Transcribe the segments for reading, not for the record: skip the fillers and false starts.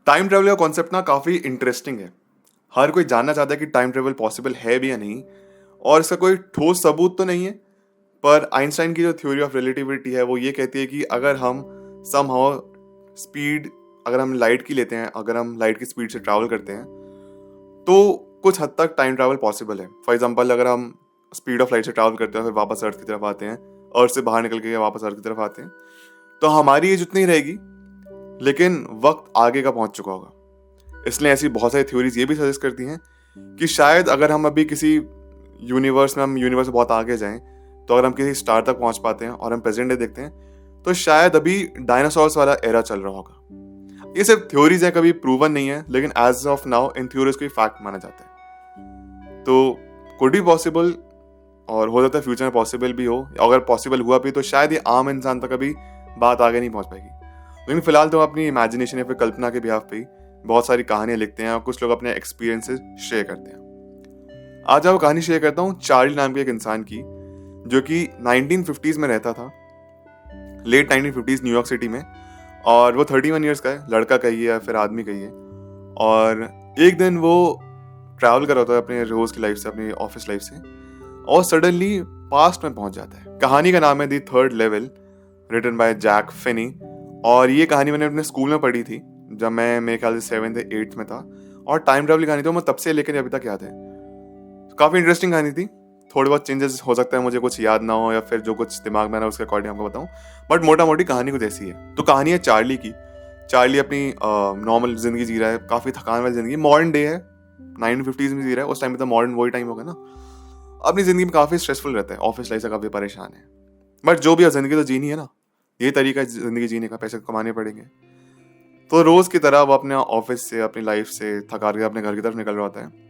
Time travel का concept ना काफ़ी इंटरेस्टिंग है। हर कोई जानना चाहता है कि टाइम ट्रैवल पॉसिबल है भी या नहीं, और इसका कोई ठोस सबूत तो नहीं है। पर आइंस्टाइन की जो थ्योरी ऑफ रिलेटिविटी है वो ये कहती है कि अगर हम समहाउ स्पीड अगर हम लाइट की लेते हैं, अगर हम लाइट की स्पीड से ट्रैवल करते हैं तो कुछ हद तक टाइम ट्रैवल पॉसिबल है। फॉर एग्जांपल, अगर हम स्पीड ऑफ लाइट से ट्रैवल करते हैं फिर वापस अर्थ की तरफ आते हैं, अर्थ से बाहर निकल के वापस अर्थ की तरफ आते हैं, तो हमारी एज उतनी रहेगी लेकिन वक्त आगे का पहुंच चुका होगा। इसलिए ऐसी बहुत सारी थ्योरीज ये भी सजेस्ट करती हैं कि शायद अगर हम अभी किसी यूनिवर्स में, हम यूनिवर्स से बहुत आगे जाएं, तो अगर हम किसी स्टार तक पहुंच पाते हैं और हम प्रेजेंट डे देखते हैं तो शायद अभी डायनासोर्स वाला एरा चल रहा होगा। ये सिर्फ थ्योरीज हैं, कभी प्रूवन नहीं है, लेकिन एज ऑफ नाउ इन थ्योरीज को फैक्ट माना जाता है। तो कुड बी पॉसिबल, और हो सकता है फ्यूचर में पॉसिबल भी हो। अगर पॉसिबल हुआ भी तो शायद ये आम इंसान तक कभी बात आगे नहीं पहुंच पाएगी। लेकिन फिलहाल तो अपनी इमेजिनेशन या फिर कल्पना के बिहाफ पे ही बहुत सारी कहानियां लिखते हैं और कुछ लोग अपने एक्सपीरियंसेस शेयर करते हैं। आज मैं वो कहानी शेयर करता हूँ चार्ली नाम के एक इंसान की, जो कि 1950s में रहता था, लेट 1950s न्यूयॉर्क सिटी में, और वो 31 ईयर्स का है, लड़का कहिए या फिर आदमी कहिए। और एक दिन वो ट्रैवल कर रहा था अपने रोज की लाइफ से, अपनी ऑफिस लाइफ से, और सडनली पास्ट में पहुंच जाता है। कहानी का नाम है the third level, written by Jack Finney. और ये कहानी मैंने अपने स्कूल में पढ़ी थी जब मैं मेरे ख्याल से 7th या 8th में था, और टाइम ट्रैवल की कहानी तो मैं तब से लेकर अभी तक याद है। काफ़ी इंटरेस्टिंग कहानी थी। थोड़े बहुत चेंजेस हो सकता है, मुझे कुछ याद ना हो या फिर जो कुछ दिमाग में ना उसके अकॉर्डिंग आपको बताऊं, बट मोटा मोटी कहानी कुछ ऐसी है। तो कहानी है चार्ली की। चार्ली अपनी नॉर्मल जिंदगी जी रहा है, काफ़ी थकान वाली जिंदगी, मॉडर्न डे है, 1950s में जी रहा है। उस टाइम में तो मॉडर्न वही टाइम होगा ना। अपनी जिंदगी में काफ़ी स्ट्रेसफुल रहता है, ऑफिस लाइफ से काफ़ी परेशान है, बट जो भी है जिंदगी तो जीनी है ना, यही तरीका है जिंदगी जीने का, पैसे कमाने पड़ेंगे। तो रोज की तरह वो अपने ऑफिस से, अपनी लाइफ से थका के अपने घर की तरफ निकल रहा होता है।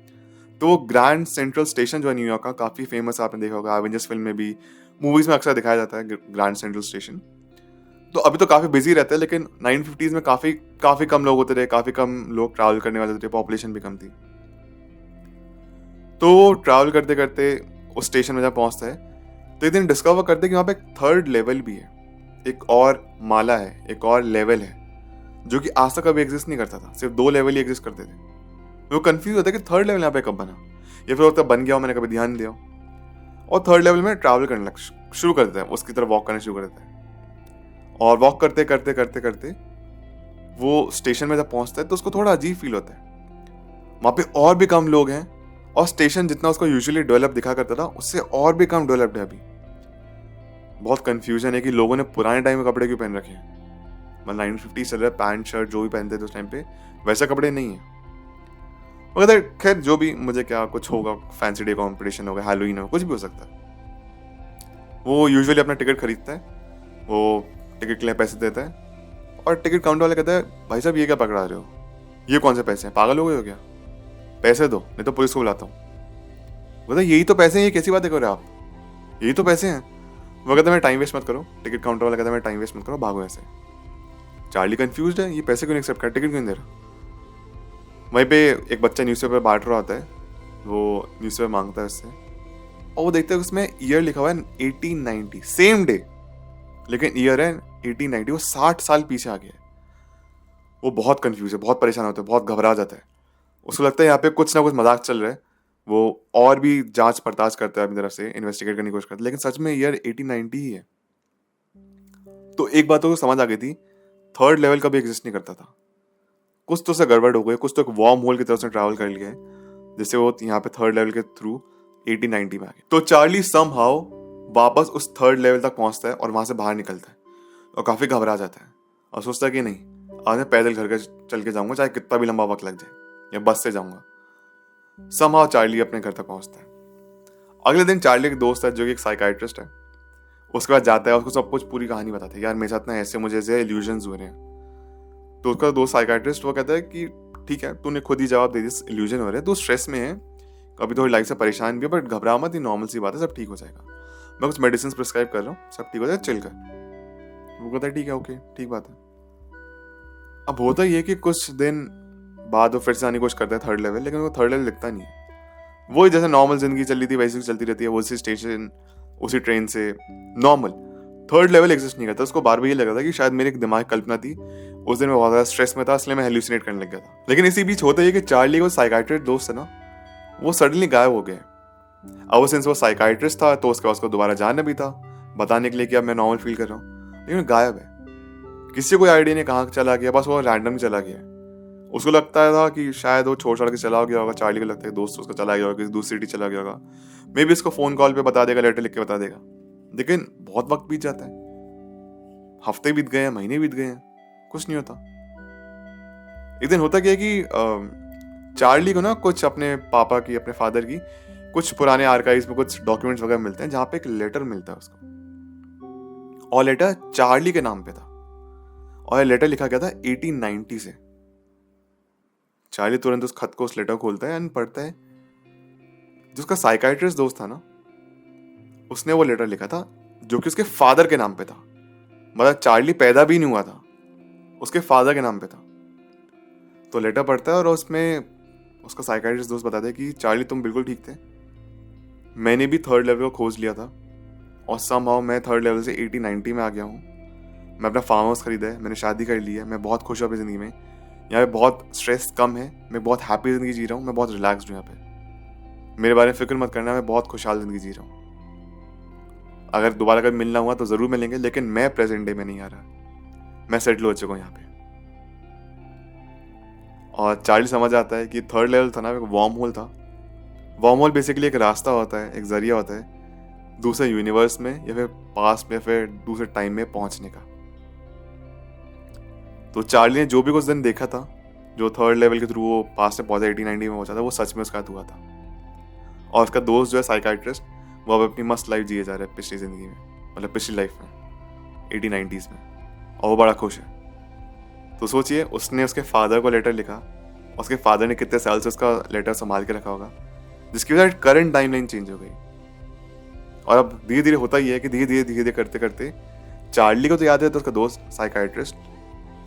तो वो ग्रैंड सेंट्रल स्टेशन जो है न्यूयॉर्क का, काफ़ी फेमस, आपने देखा होगा, एवेंजर्स फिल्म में भी, मूवीज में अक्सर दिखाया जाता है ग्रैंड सेंट्रल स्टेशन। तो अभी तो काफ़ी बिजी रहता है, लेकिन 1950s में काफ़ी कम लोग होते थे, काफ़ी कम लोग ट्रैवल करने वाले थे, पॉपुलेशन भी कम थी। तो ट्रैवल करते करते उस स्टेशन में जब पहुंचता है तो एक दिन डिस्कवर करते हैं कि वहाँ पे एक थर्ड लेवल भी है, एक और माला है, एक और लेवल है, जो कि आज तक कभी एग्जिस्ट नहीं करता था। सिर्फ 2 लेवल ही एग्जिस्ट करते थे। वो कंफ्यूज होता है कि थर्ड लेवल यहाँ पे कब बना, या फिर वक्त बन गया हो, मैंने कभी ध्यान नहीं दिया। और थर्ड लेवल में ट्रैवल करने शुरू कर देता है, उसकी तरफ वॉक करना शुरू कर देता है। और वॉक करते करते करते करते वो स्टेशन में जब पहुंचता है तो उसको थोड़ा अजीब फील होता है। वहाँ पे और भी कम लोग हैं, और स्टेशन जितना उसको यूजुअली डेवलप दिखा करता था उससे और भी कम डेवलप्ड है अभी। बहुत कंफ्यूजन है कि लोगों ने पुराने टाइम में कपड़े क्यों पहन रखे हैं। मतलब 1950 चल रहा है, पैंट शर्ट जो भी पहनते थे उस टाइम पे वैसे कपड़े नहीं है। मगर खैर जो भी, मुझे क्या, कुछ होगा, फैंसी डे कॉम्पिटिशन होगा, हैलोवीन होगा, कुछ भी हो सकता है। वो यूजुअली अपना टिकट खरीदता है, वो टिकट के लिए पैसे देता है, और टिकट काउंटर वाले कहता है, भाई साहब ये क्या पकड़ा रहे हो, ये कौन से पैसे हैं, पागल हो गए हो क्या, पैसे दो नहीं तो पुलिस को बुलाता हूँ। बोलता यही तो पैसे हैं, ये कैसी बातें कर रहे हो आप, यही तो पैसे हैं। वो कहता है मैं टाइम वेस्ट मत करो, टिकट काउंटर वाला कहता है मैं टाइम वेस्ट मत करो, भागो ऐसे। चार्ली कंफ्यूज्ड है, ये पैसे क्यों नहीं एक्सेप्ट कर, टिकट क्यों दे रहा। वहीं पे एक बच्चा न्यूज़पेपर बांट रहा होता है, वो न्यूज़पेपर मांगता है उससे, और वो देखता है उसमें ईयर लिखा हुआ है 1890, सेम डे, लेकिन ईयर है 1890, वो 60 साल पीछे आ गया है। वो बहुत कंफ्यूज है, बहुत परेशान होता है, बहुत घबरा जाता है। उसको लगता है यहाँ पे कुछ ना कुछ मजाक चल रहा है। वो और भी जांच पड़ताल करता है अपनी तरफ से, इन्वेस्टिगेट करने की कोशिश करता है, लेकिन सच में ईयर 1890 ही है। तो एक बात तो समझ आ गई थी, थर्ड लेवल कभी एग्जिस्ट नहीं करता था। कुछ तो से गड़बड़ हो गई, कुछ तो एक वार्म होल की तरफ से ट्रैवल कर लिया है, जिससे वो यहाँ पे थर्ड लेवल के थ्रू 1890 में आ गया। तो चार्ली समहाउ वापस उस थर्ड लेवल तक पहुंचता है और वहां से बाहर निकलता है, और काफी घबरा जाता है और सोचता है कि नहीं, आज मैं पैदल घर के चल के जाऊंगा, चाहे कितना भी लंबा वक्त लग जाए, या बस से जाऊंगा। समहाउ चार्ली अपने घर तक पहुंचता है। अगले दिन चार्ली एक दोस्त है जो कि एक साइकाइट्रिस्ट है, उसके बाद जाता है, उसको सब कुछ पूरी कहानी बताता है, यार मेरे साथ ना ऐसे मुझे ऐसे इल्यूजन्स हो रहे हैं। तो उसका दोस्त साइकाइट्रिस्ट वो कहता है कि ठीक है, तूने खुद ही जवाब दे दिया, इल्यूजन हो रहे हैं, तू स्ट्रेस में है, कभी थोड़ी लाइफ से परेशान भी है, बट घबरा मत, ये नॉर्मल सी बात है, सब ठीक हो जाएगा, मैं कुछ मेडिसिन प्रिस्क्राइब कर रहा हूँ, सब ठीक हो जाएगा, चिल कर। वो कहता है ठीक है, ओके, ठीक बात है। अब होता ही है कि कुछ दिन बाद वो फिर से आने की कोशिश करता है थर्ड लेवल, लेकिन वो थर्ड लेवल दिखता नहीं है। वही जैसे नॉर्मल जिंदगी चल रही थी वैसे चलती रहती है, उसी स्टेशन, उसी ट्रेन से नॉर्मल। थर्ड लेवल एग्जिस्ट नहीं करता। उसको बार बार ये लगा था कि शायद मेरे दिमाग की कल्पना थी, उस दिन मैं बहुत ज़्यादा स्ट्रेस में था, इसलिए मैं हेल्यूसिनेट करने लग गया था। लेकिन इसी बीच होता है कि चार्ली को साइकाइट्रिस्ट दोस्त है ना, वो सडनली गायब हो गए। अब सिंस वो साइकाइट्रिस्ट था तो उसके पास को दोबारा जाना भी था, बताने के लिए कि अब मैं नॉर्मल फील कर रहा हूँ, लेकिन गायब है। किसी को कोई आइडिया नहीं कहाँ चला गया, बस वो रैंडम चला गया। उसको लगता था कि शायद वो छोड़ छाड़ के चला गया होगा, चार्ली को लगता है दोस्त उसका चला गया होगा, किसी दूसरी सिटी चला गया होगा, मे बी उसको फोन कॉल पे बता देगा, लेटर लिख के बता देगा। लेकिन बहुत वक्त बीत जाता है, हफ्ते बीत गए हैं, महीने बीत गए हैं, कुछ नहीं होता। एक दिन होता क्या है कि चार्ली को ना कुछ अपने पापा की, अपने फादर की कुछ पुराने आर्काइव्स में कुछ डॉक्यूमेंट्स वगैरह मिलते हैं, जहां पे एक लेटर मिलता है उसको, और लेटर चार्ली के नाम पे था, और ये लेटर लिखा गया था 1890 से। चार्ली तुरंत उस खत को, उस लेटर को खोलता है एंड पढ़ता है। जो उसका साइकाइट्रिस्ट दोस्त था ना, उसने वो लेटर लिखा था जो कि उसके फादर के नाम पे था। मतलब चार्ली पैदा भी नहीं हुआ था, उसके फादर के नाम पे था। तो लेटर पढ़ता है और उसमें उसका साइकाइट्रिस्ट दोस्त बताता है कि चार्ली तुम बिल्कुल ठीक थे, मैंने भी थर्ड लेवल को खोज लिया था और समहाउ मैं थर्ड लेवल से 80-90 में आ गया हूँ। मैं अपना फार्म हाउस खरीदा है, मैंने शादी कर ली है, मैं बहुत खुश हूँ अपनी ज़िंदगी में, यहाँ पे बहुत स्ट्रेस कम है, मैं बहुत हैप्पी ज़िंदगी जी रहा हूँ, मैं बहुत रिलैक्सड हूँ यहाँ पे, मेरे बारे में फिक्र मत करना, मैं बहुत खुशहाल ज़िंदगी जी रहा हूँ। अगर दोबारा कभी मिलना हुआ तो ज़रूर मिलेंगे, लेकिन मैं प्रेजेंट डे में नहीं आ रहा, मैं सेटल हो चुका हूँ यहाँ पे। और चार्ली समझ आता है कि थर्ड लेवल था ना, एक वार्म होल था। वार्म होल बेसिकली एक रास्ता होता है, एक जरिया होता है दूसरे यूनिवर्स में या फिर पास में, फिर दूसरे टाइम में पहुंचने का। तो चार्ली ने जो भी कुछ दिन देखा था, जो थर्ड लेवल के थ्रू वो पास में पहुंचा, 1890 में पहुंचा था, वो सच में उसका हुआ था। और उसका दोस्त जो है साइकाइट्रिस्ट, वो अब अपनी मस्त लाइफ जिए जा रहा है पिछली जिंदगी में, मतलब पिछली लाइफ में 1890s में, और वो बड़ा खुश है। तो सोचिए, उसने उसके फादर को लेटर लिखा, उसके फादर ने कितने साल से उसका लेटर संभाल के रखा होगा, जिसकी वजह से करंट टाइमलाइन चेंज हो गई। और अब धीरे धीरे होता ही है कि धीरे धीरे करते करते चार्ली को तो याद है तो उसका दोस्त साइकाइट्रिस्ट,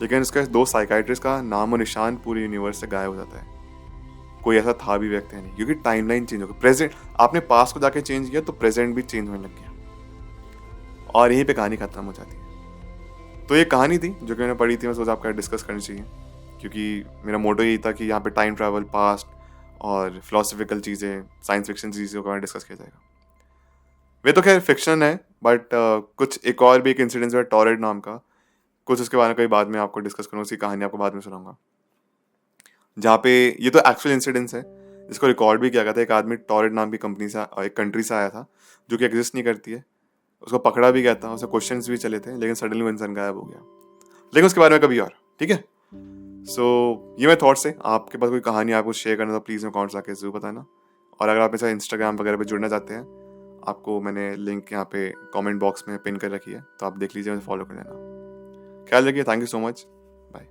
लेकिन उसका दोस्त साइकाइट्रिस्ट का नाम और निशान पूरे यूनिवर्स से गायब हो जाता है। कोई ऐसा था भी व्यक्ति नहीं, क्योंकि टाइमलाइन चेंज हो गई। प्रेजेंट आपने पास्ट को जाके चेंज किया तो प्रेजेंट भी चेंज होने लग गया, और यहीं पे कहानी खत्म हो जाती है। तो ये कहानी थी जो कि मैंने पढ़ी थी, मैं सोचा आपका डिस्कस करनी चाहिए, क्योंकि मेरा मोटो यही था कि यहाँ पे टाइम ट्रैवल, पास्ट और फिलोसफिकल चीज़ें, साइंस फिक्शन चीज़ों का डिस्कस किया जाएगा। वे तो खैर फिक्शन है, बट कुछ एक और भी एक इंसिडेंस है टॉरेड नाम का, कुछ उसके बारे में कभी बाद में आपको डिस्कस करूँगा, उसकी कहानी आपको बाद में सुनाऊंगा। जहाँ पे ये तो एक्चुअल इंसिडेंस है, जिसको रिकॉर्ड भी किया गया था। एक आदमी टॉरेड नाम की कंपनी से, एक कंट्री से आया था जो कि एग्जिस्ट नहीं करती है, उसको पकड़ा भी गया था, उसे क्वेश्चंस भी चले थे, लेकिन सडनली वो इंसान गायब हो गया। लेकिन उसके बारे में कभी और, ठीक है। सो ये मेरे थॉट्स है। आपके पास कोई कहानी आपको शेयर करना तो प्लीज़ मैं कमेंट्स आके जरूर बताना। और अगर आप मेरे साथ इंस्टाग्राम वगैरह पे जुड़ना चाहते हैं, आपको मैंने लिंक यहाँ पे कमेंट बॉक्स में पिन कर रखी है, तो आप देख लीजिए, मुझे फॉलो कर लेना। ख्याल रखिए, thank you so much, bye.